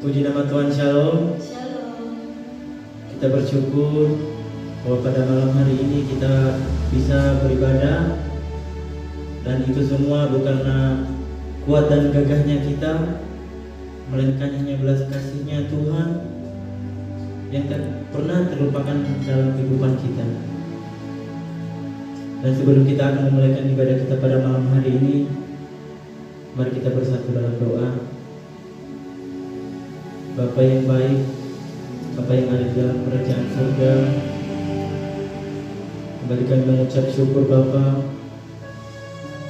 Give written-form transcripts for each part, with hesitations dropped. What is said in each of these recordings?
Puji nama Tuhan, Shalom. Shalom. Kita bersyukur bahwa pada malam hari ini kita bisa beribadah, dan itu semua bukan karena kuat dan gagahnya kita, melainkan hanya belas kasih-Nya Tuhan yang tak pernah terlupakan dalam kehidupan kita. Dan sebelum kita akan memulaikan ibadah kita pada malam hari ini, mari kita bersatu dalam doa. Bapa yang baik, Bapa yang ada di dalam kerajaan surga, kembali kami mengucap syukur Bapa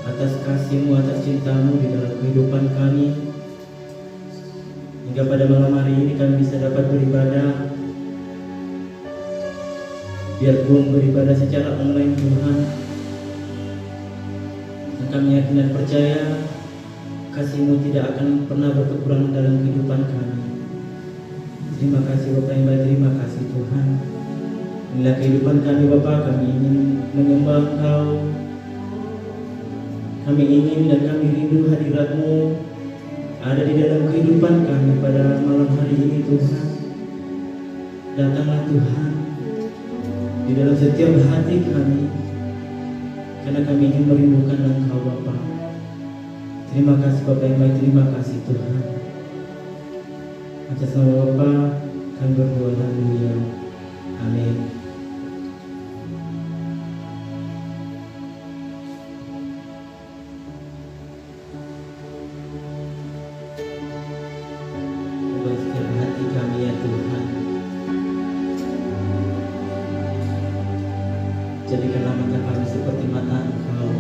atas kasih-Mu, atas cinta-Mu di dalam kehidupan kami, hingga pada malam hari ini kami bisa dapat beribadah. Biarpun beribadah secara online Tuhan, dan kami yakin dan percaya kasih-Mu tidak akan pernah berkekurangan dalam kehidupan kami. Terima kasih Bapa yang baik, terima kasih Tuhan. Inilah kehidupan kami Bapa, kami ingin menyembah Engkau. Kami ingin dan kami rindu hadirat-Mu ada di dalam kehidupan kami pada malam hari ini Tuhan. Datanglah Tuhan di dalam setiap hati kami, karena kami ingin merindukan Engkau Bapa. Terima kasih Bapa yang baik, terima kasih Tuhan. Atas nama Bapa kami berdoa, haleluya, amin. Bebaskan hati kami ya Tuhan, jadikanlah mata kami seperti mata Engkau.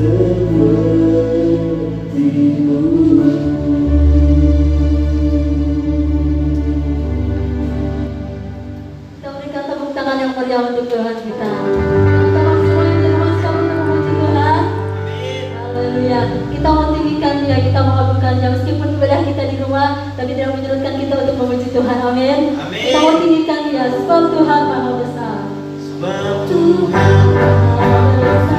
Kita berikan tepuk tangan yang meriah untuk Tuhan kita. Teman-teman semua yang di rumah siapa untuk memuji Tuhan? Haleluya. Kita mau tinggikan Dia, kita mau agungkan Dia. Meskipun ibadah kita di rumah, tapi tidak menyurutkan kita untuk memuji Tuhan. Amin. Kita mau tinggikan Dia, sebab Tuhan Maha Besar. Sebab Tuhan Maha Besar.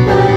Tuhan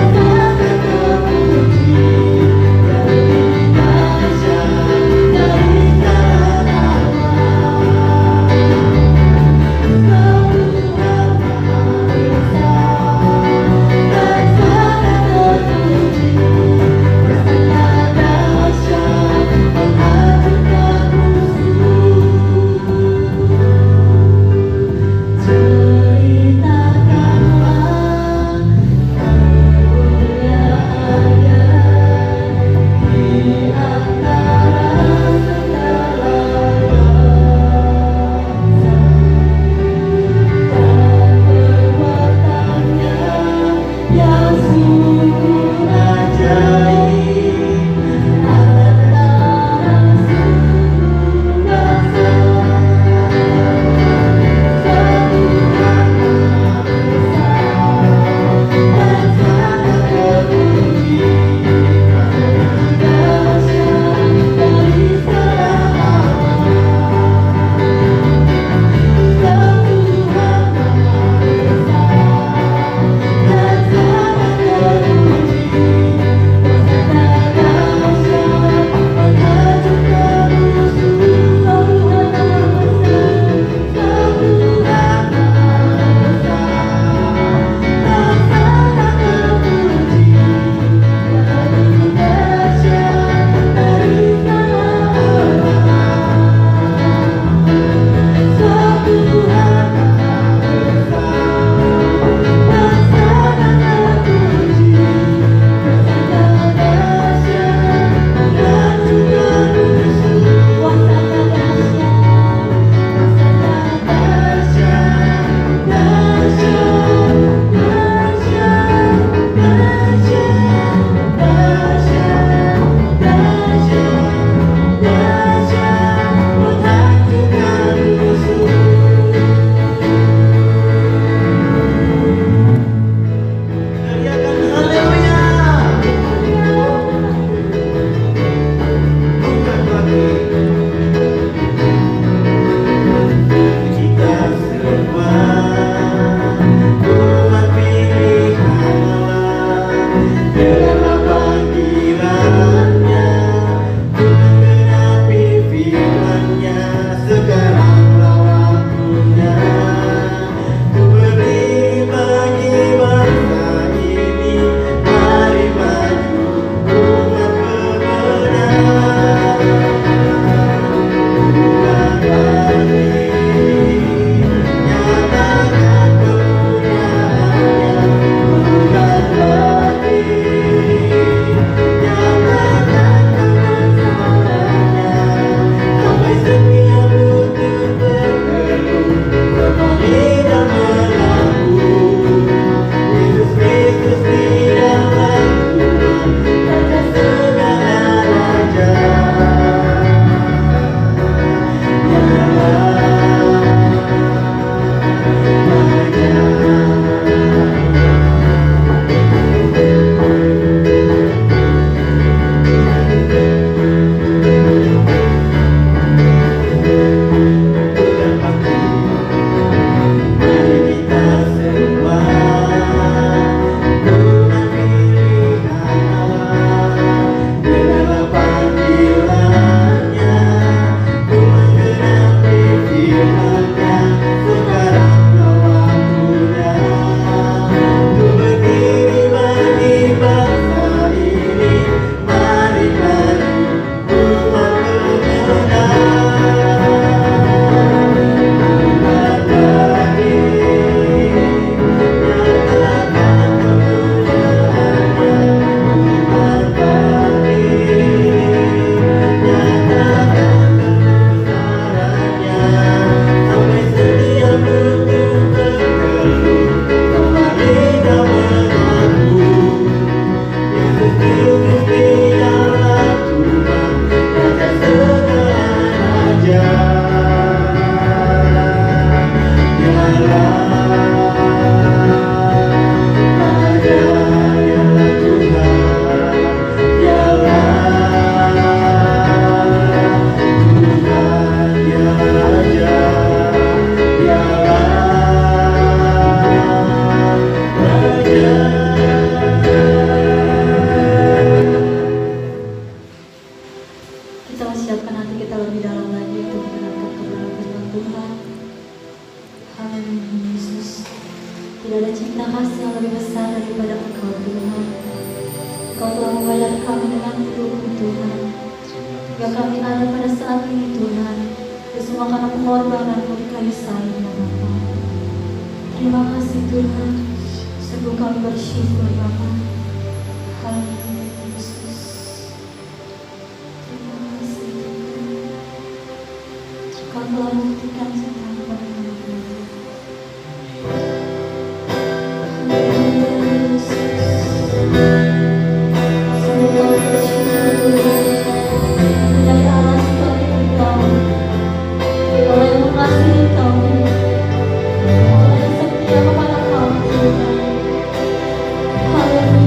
Kau telah membayar kami dengan hidup Tuhan. Hingga kami ada pada saat ini Tuhan. Dan semua karena pengorbananmu di kayu salib ya Bapa. Terima kasih Tuhan. Sungguh kami bersyukur Bapa. Haleluya Yesus. Terima kasih Tuhan. Kau telah membuktikan cinta kepada kami Tuhan. Haleluya Yesus. Sungguh kami bersyukur Tuhan. Dari Allah seperti Engkau. Allah yang mengasihi kami. Allah yang setia kepada kami Tuhan. Haleluya.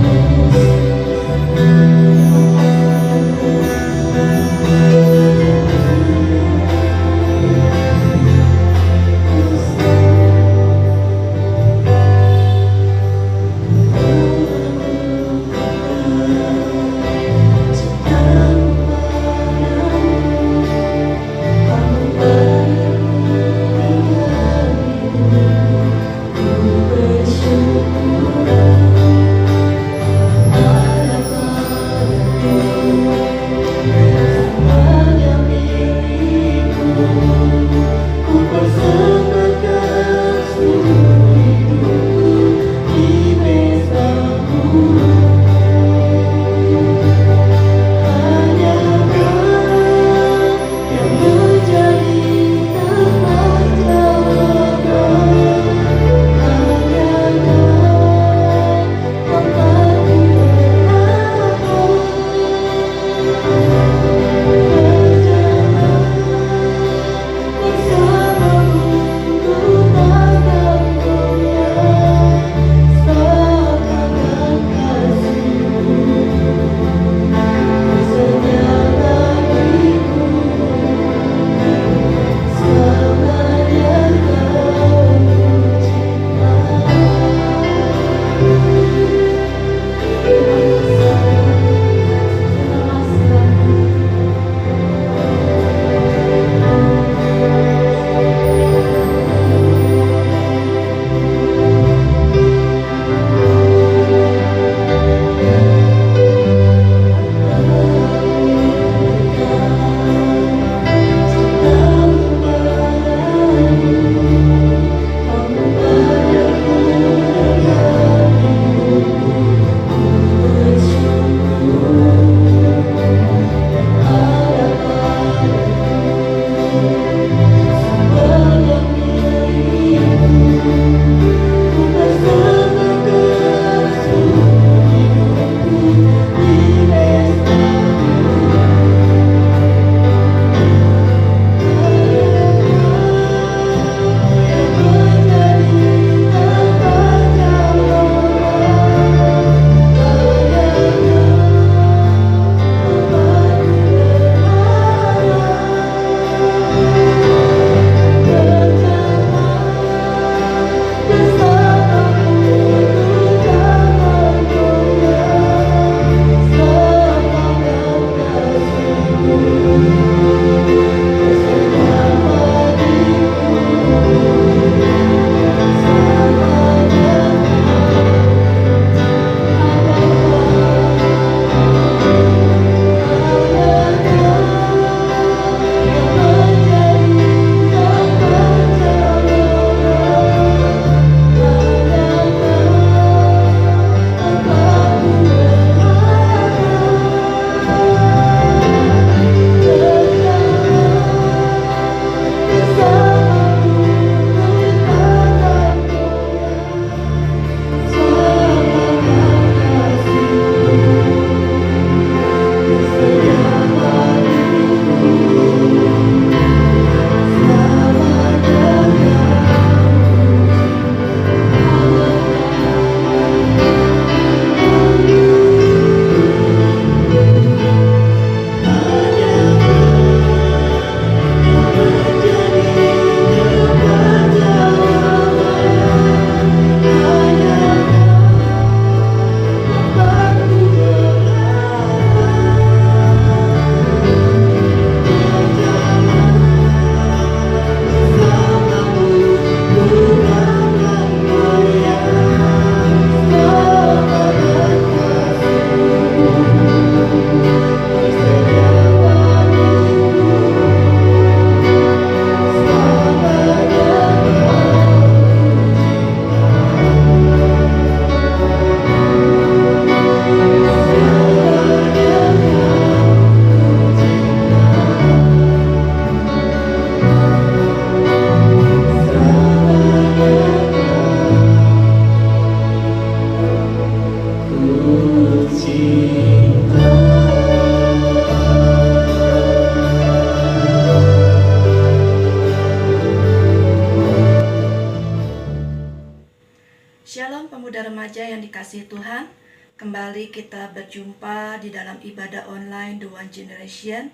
kita berjumpa di dalam ibadah online The One Generation.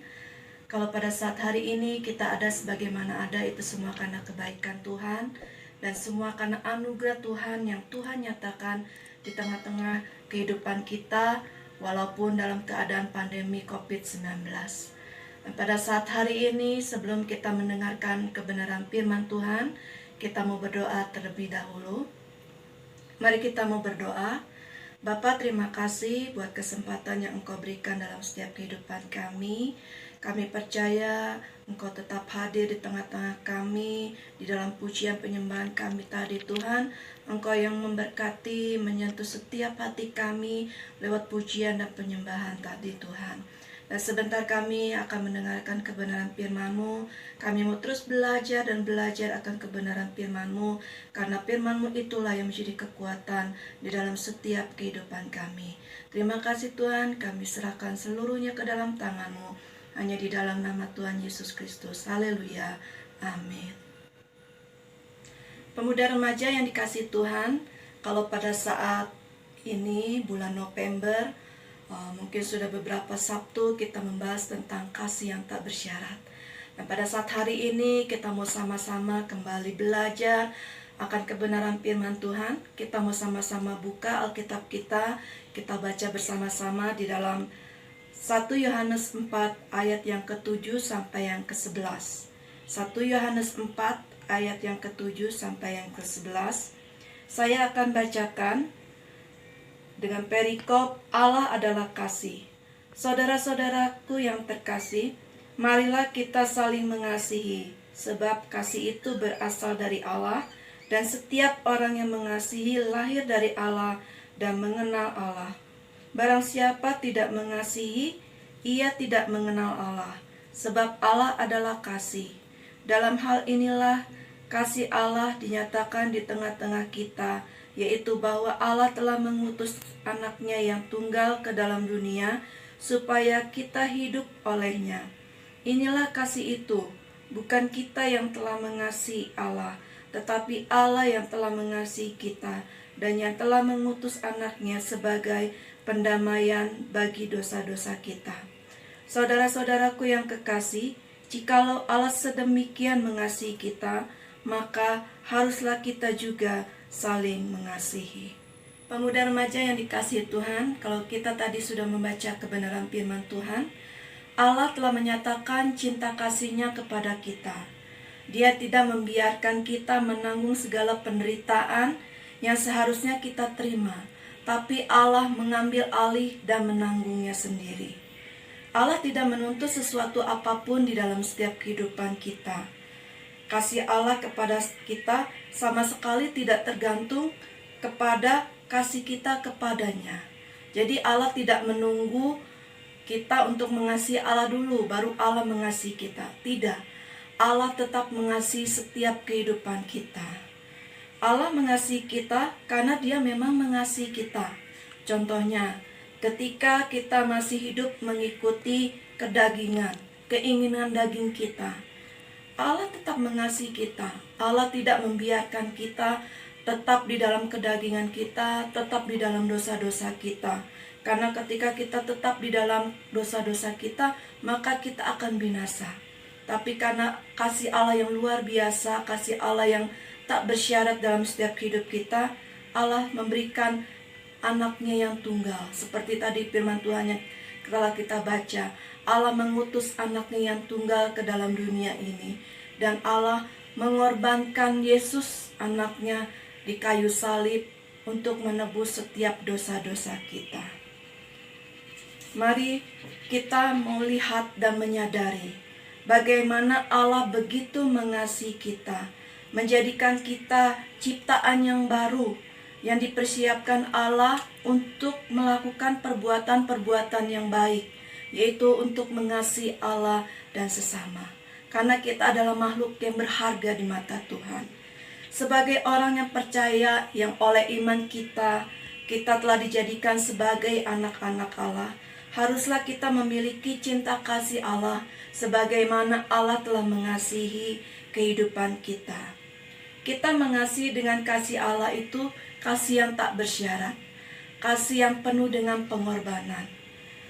Kalau pada saat hari ini kita ada sebagaimana ada, itu semua karena kebaikan Tuhan dan semua karena anugerah Tuhan yang Tuhan nyatakan di tengah-tengah kehidupan kita walaupun dalam keadaan pandemi COVID-19. Dan pada saat hari ini sebelum kita mendengarkan kebenaran firman Tuhan, kita mau berdoa terlebih dahulu. Mari kita mau berdoa. Bapa, terima kasih buat kesempatan yang Engkau berikan dalam setiap kehidupan kami. Kami percaya Engkau tetap hadir di tengah-tengah kami, di dalam pujian penyembahan kami tadi Tuhan. Engkau yang memberkati, menyentuh setiap hati kami lewat pujian dan penyembahan tadi Tuhan. Dan sebentar kami akan mendengarkan kebenaran firman-Mu. Kami mau terus belajar dan belajar akan kebenaran firman-Mu, karena firman-Mu itulah yang menjadi kekuatan di dalam setiap kehidupan kami. Terima kasih Tuhan, kami serahkan seluruhnya ke dalam tangan-Mu, hanya di dalam nama Tuhan Yesus Kristus. Haleluya, amin. Pemuda remaja yang dikasihi Tuhan, kalau pada saat ini bulan November, mungkin sudah beberapa Sabtu kita membahas tentang kasih yang tak bersyarat. Dan pada saat hari ini kita mau sama-sama kembali belajar akan kebenaran firman Tuhan. Kita mau sama-sama buka Alkitab kita baca bersama-sama di dalam 1 Yohanes 4 ayat yang ke-7 sampai yang ke-11. 1 Yohanes 4 ayat yang ke-7 sampai yang ke-11. Saya akan bacakan dengan perikop Allah adalah kasih. Saudara-saudaraku yang terkasih, marilah kita saling mengasihi, sebab kasih itu berasal dari Allah, dan setiap orang yang mengasihi lahir dari Allah dan mengenal Allah. Barang siapa tidak mengasihi, ia tidak mengenal Allah, sebab Allah adalah kasih. Dalam hal inilah kasih Allah dinyatakan di tengah-tengah kita, yaitu bahwa Allah telah mengutus anaknya yang tunggal ke dalam dunia, supaya kita hidup olehnya. Inilah kasih itu, bukan kita yang telah mengasihi Allah, tetapi Allah yang telah mengasihi kita, dan yang telah mengutus anaknya sebagai pendamaian bagi dosa-dosa kita. Saudara-saudaraku yang kekasih, jikalau Allah sedemikian mengasihi kita, maka haruslah kita juga saling mengasihi. Pemuda remaja yang dikasihi Tuhan, kalau kita tadi sudah membaca kebenaran firman Tuhan, Allah telah menyatakan cinta kasih-Nya kepada kita. Dia tidak membiarkan kita menanggung segala penderitaan yang seharusnya kita terima, tapi Allah mengambil alih dan menanggungnya sendiri. Allah tidak menuntut sesuatu apapun di dalam setiap kehidupan kita. Kasih Allah kepada kita sama sekali tidak tergantung kepada kasih kita kepadanya. Jadi Allah tidak menunggu kita untuk mengasihi Allah dulu, baru Allah mengasihi kita. Tidak, Allah tetap mengasihi setiap kehidupan kita. Allah mengasihi kita karena Dia memang mengasihi kita. Contohnya, ketika kita masih hidup mengikuti kedagingan, keinginan daging kita, Allah tetap mengasihi kita. Allah tidak membiarkan kita tetap di dalam kedagingan kita, tetap di dalam dosa-dosa kita. Karena ketika kita tetap di dalam dosa-dosa kita, maka kita akan binasa. Tapi karena kasih Allah yang luar biasa, kasih Allah yang tak bersyarat dalam setiap hidup kita, Allah memberikan anaknya yang tunggal. Seperti tadi firman Tuhan yang telah kita baca, Allah mengutus anaknya yang tunggal ke dalam dunia ini, dan Allah mengorbankan Yesus anaknya di kayu salib untuk menebus setiap dosa-dosa kita. Mari kita melihat dan menyadari bagaimana Allah begitu mengasihi kita, menjadikan kita ciptaan yang baru yang dipersiapkan Allah untuk melakukan perbuatan-perbuatan yang baik, yaitu untuk mengasihi Allah dan sesama. Karena kita adalah makhluk yang berharga di mata Tuhan. Sebagai orang yang percaya, yang oleh iman kita telah dijadikan sebagai anak-anak Allah, haruslah kita memiliki cinta kasih Allah sebagaimana Allah telah mengasihi kehidupan kita. Kita mengasihi dengan kasih Allah itu kasih yang tak bersyarat. kasih yang penuh dengan pengorbanan.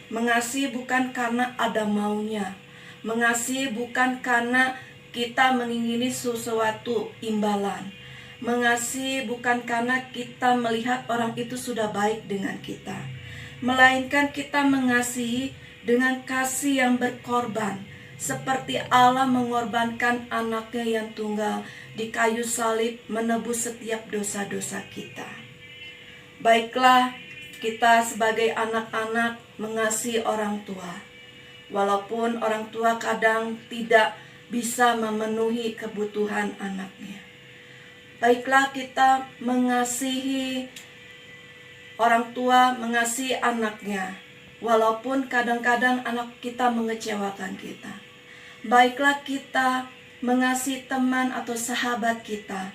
Mengasihi bukan karena ada maunya, mengasihi bukan karena kita mengingini sesuatu imbalan, mengasihi bukan karena kita melihat orang itu sudah baik dengan kita, melainkan kita mengasihi dengan kasih yang berkorban, seperti Allah mengorbankan anaknya yang tunggal di kayu salib menebus setiap dosa-dosa kita. Baiklah, kita sebagai anak-anak mengasihi orang tua, walaupun orang tua kadang tidak bisa memenuhi kebutuhan anaknya. Baiklah, kita mengasihi orang tua, mengasihi anaknya, walaupun kadang-kadang anak kita mengecewakan kita. Baiklah, kita mengasihi teman atau sahabat kita,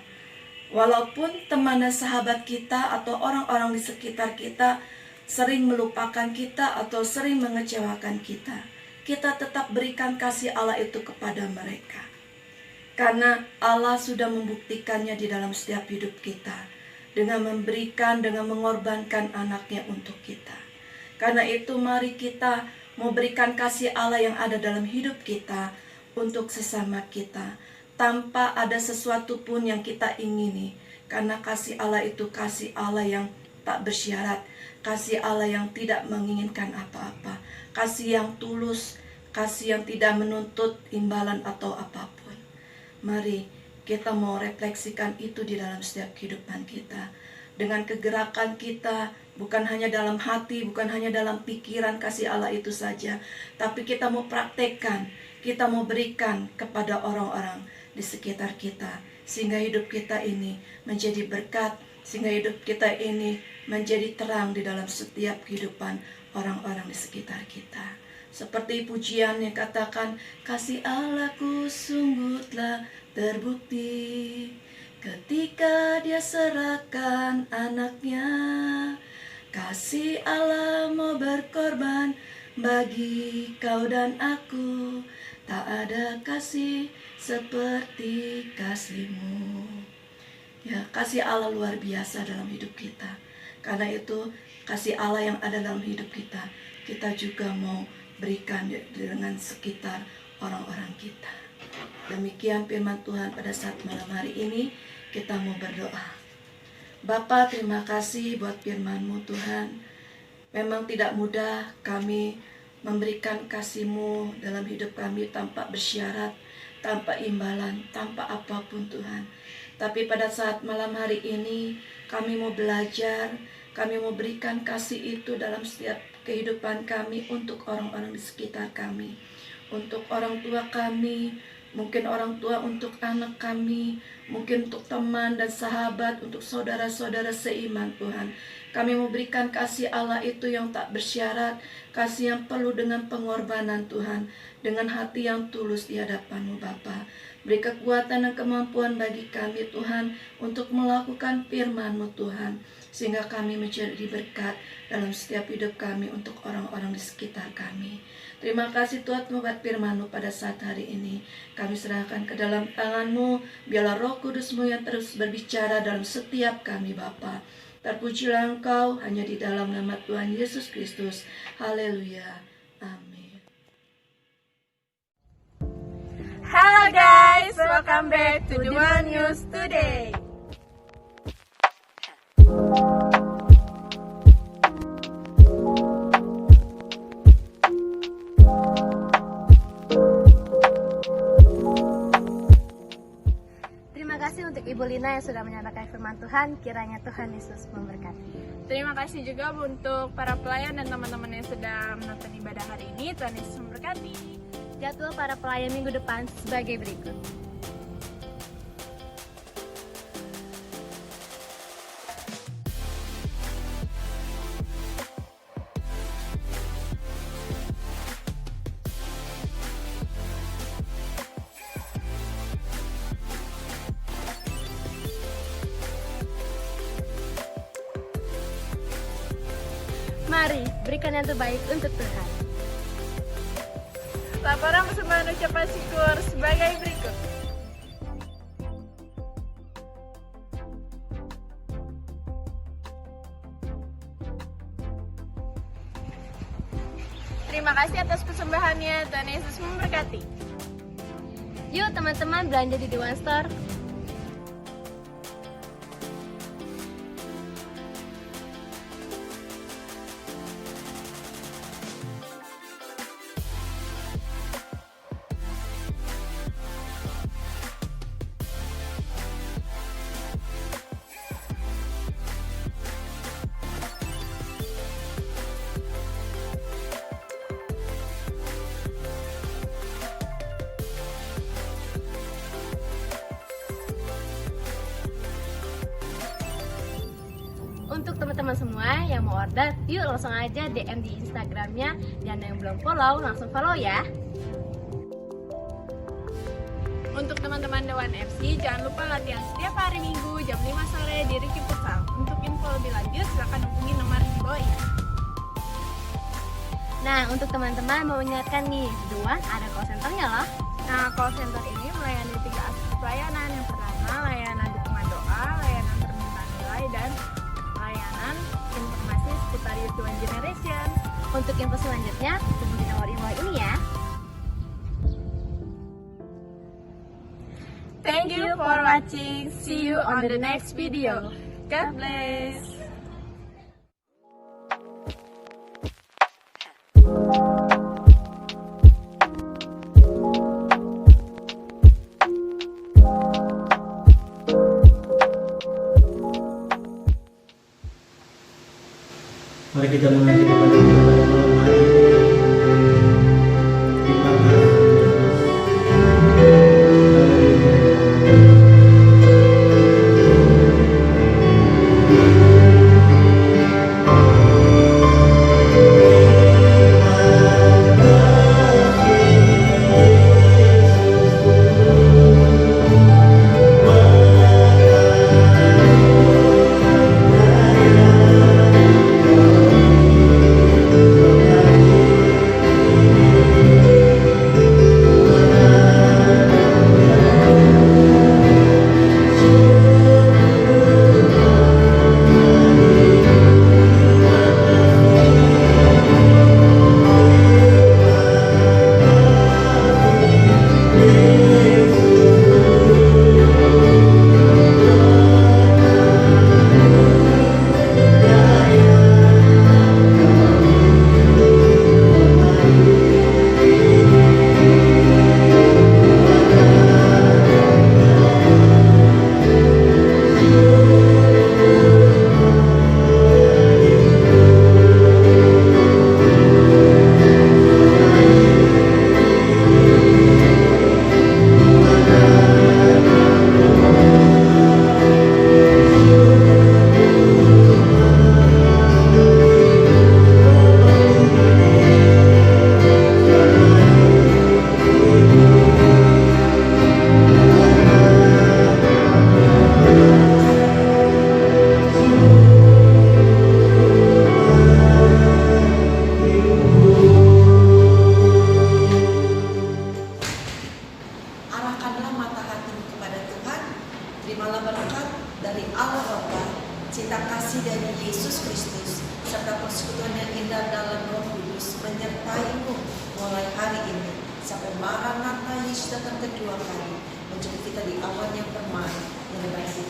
walaupun teman dan sahabat kita atau orang-orang di sekitar kita sering melupakan kita atau sering mengecewakan kita, kita tetap berikan kasih Allah itu kepada mereka. Karena Allah sudah membuktikannya di dalam setiap hidup kita, dengan memberikan, dengan mengorbankan anaknya untuk kita. Karena itu mari kita mau berikan kasih Allah yang ada dalam hidup kita untuk sesama kita, tanpa ada sesuatu pun yang kita ingini. Karena kasih Allah itu kasih Allah yang tak bersyarat, kasih Allah yang tidak menginginkan apa-apa, kasih yang tulus, kasih yang tidak menuntut imbalan atau apapun. Mari kita mau refleksikan itu di dalam setiap kehidupan kita, dengan kegerakan kita, bukan hanya dalam hati, bukan hanya dalam pikiran kasih Allah itu saja, tapi kita mau praktekkan, kita mau berikan kepada orang-orang di sekitar kita, sehingga hidup kita ini menjadi berkat, sehingga hidup kita ini menjadi terang di dalam setiap kehidupan orang-orang di sekitar kita. Seperti pujian yang katakan, kasih Allahku sungguh telah terbukti ketika Dia serahkan anaknya. Kasih Allah mau berkorban bagi kau dan aku, tak ada kasih seperti kasih-Mu. Ya, kasih Allah luar biasa dalam hidup kita. Karena itu kasih Allah yang ada dalam hidup kita, kita juga mau berikan dengan sekitar orang-orang kita. Demikian firman Tuhan pada saat malam hari ini. Kita mau berdoa. Bapa, terima kasih buat firman-Mu Tuhan. Memang tidak mudah kami memberikan kasih-Mu dalam hidup kami tanpa bersyarat, tanpa imbalan, tanpa apapun Tuhan. Tapi pada saat malam hari ini kami mau belajar, kami mau berikan kasih itu dalam setiap kehidupan kami untuk orang-orang di sekitar kami, untuk orang tua kami, mungkin orang tua untuk anak kami, mungkin untuk teman dan sahabat, untuk saudara-saudara seiman Tuhan. Kami mau berikan kasih Allah itu yang tak bersyarat, kasih yang penuh dengan pengorbanan Tuhan, dengan hati yang tulus di hadapan-Mu Bapa. Beri kekuatan dan kemampuan bagi kami Tuhan untuk melakukan firman-Mu Tuhan, sehingga kami menjadi berkat dalam setiap hidup kami untuk orang-orang di sekitar kami. Terima kasih Tuhan buat firman-Mu pada saat hari ini. Kami serahkan ke dalam tangan-Mu, biarlah Roh Kudus-Mu yang terus berbicara dalam setiap kami Bapa. Terpujilah Engkau hanya di dalam nama Tuhan Yesus Kristus. Haleluya. Amin. Hello guys, welcome back to Dua News Today. Terima kasih untuk Ibu Lina yang sudah menyampaikan firman Tuhan. Kiranya Tuhan Yesus memberkati. Terima kasih juga untuk para pelayan dan teman-teman yang sudah menonton ibadah hari ini. Tuhan Yesus memberkati. Jadwal para pelayan minggu depan sebagai berikut. Mari berikan yang terbaik untuk Tuhan. Laporan persembahan ucapan syukur sebagai berikut. Terima kasih atas persembahannya. Tuhan Yesus memberkati. Yuk teman-teman belanja di One Store. Untuk teman-teman semua yang mau order, yuk langsung aja DM di Instagramnya. Dan yang belum follow, langsung follow ya. Untuk teman-teman The One FC, jangan lupa latihan setiap hari Minggu jam 5 sore di Riki Futsal. Untuk info lebih lanjut, silakan hubungi nomor di bawah ini. Nah, untuk teman-teman mau ingatkan nih, The One ada call centernya loh. Nah, call center ini melayani 3 aspek pelayanan. Yang pertama, layanan dukungan doa, layanan permintaan nilai, dan layanan informasi seputar Youth One Generation. Untuk info selanjutnya, hubungi nomor di bawah ini ya. Thank you for watching. See you on the next video. God bless. Mari kita menghadiri kepada Tuhan pada malam hari ini. Terima kasih Yesus. Arahkanlah mata hatimu kepada Tuhan, terimalah berkat dari Allah Bapa, cinta kasih dari Yesus Kristus, serta persekutuan yang indah dalam Roh Kudus menyertaimu mulai hari ini sampai Maranatha Yesus datang kedua kali, menjemput kita di awan yang permai yang diberi